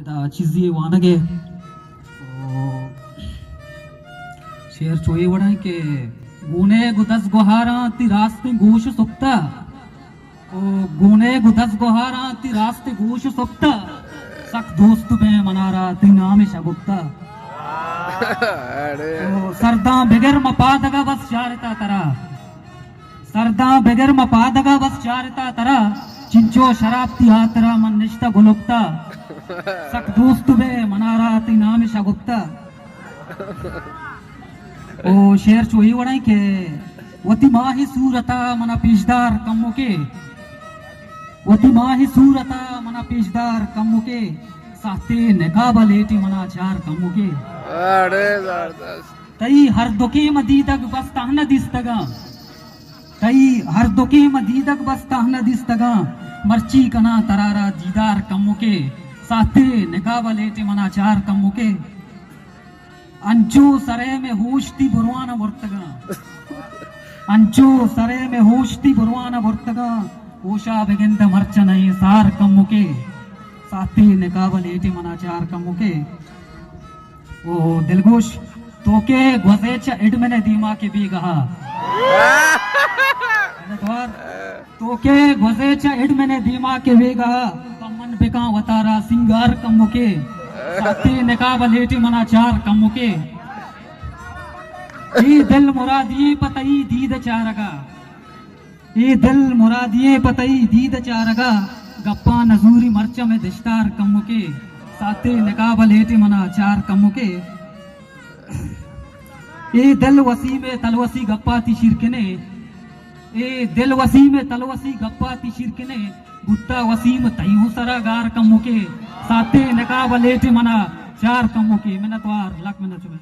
इदा चीज़ी वानगे शेर चोई वड़ाई के गुने गुदस गोहारा ती रास्ते गोश सुप्ता ओ गुने गुदस गोहारा ती रास्ते गोश सुप्ता सक दोस्त में मनारा ती नाम शगुप्ता ओ सरदा बेगर मपादगा बस चारता तरा सरदा बेगर मपादगा बस चारता तरा चिंचो शराब ती हातरा मन निष्ठा गुलुप्ता सक दोस्त में मनारा ती नाम शगुप्ता ओ शेर चोई वड़ाई के वती माही सूरता मना पेशदार कम्मुके वती माही सूरता मना पेशदार कम्मुके साथे नकाब लेटी मना चार कम्मुके अरे जबरदस्त तई हर दुकी मदीदक बस ताहना दिस्तगा तई हर दुकी मदीदक बस ताहना दिस्तगा मर्ची कना तरारा दीदार कम्मुके साथे नकाब लेटी मना चार कम्मुके अंचो सरे में होशती बुरवाना वर्तगा अंचो सरे में होशती बुरवाना वर्तगा ओशा बेगिंद मर्च नहीं सार कम्मुके साथी निकाबल एटी मनाचार कम्मुके ओ दिलगोश तोके ग्वजेच इडमने दीमा के भी कहा तोके ग्वजेच इडमने दीमा के भी कहा पमन बिका वतारा सिंगार कम्मुके साथी निकाबल एटी मनाचार कम्मुके ई दिल मुरादी पतई दीद चारगा ई दिल मुरादिये पतई दीद चारगा गप्पा नजूरी मर्च में दिश्तार कम्मुके साथे निकाबल एटी मनाचार कम्मुके ए दिल वसी में तलवसी गप्पा ती शिरकने ए दिल वसी में तलवसी गप्पा ती शिरकने गुत्ता वसीम तयू सरा गार कम्मुके साथे निकाबल एटी मना चार कम्मुके मिनतवार लक मिनत में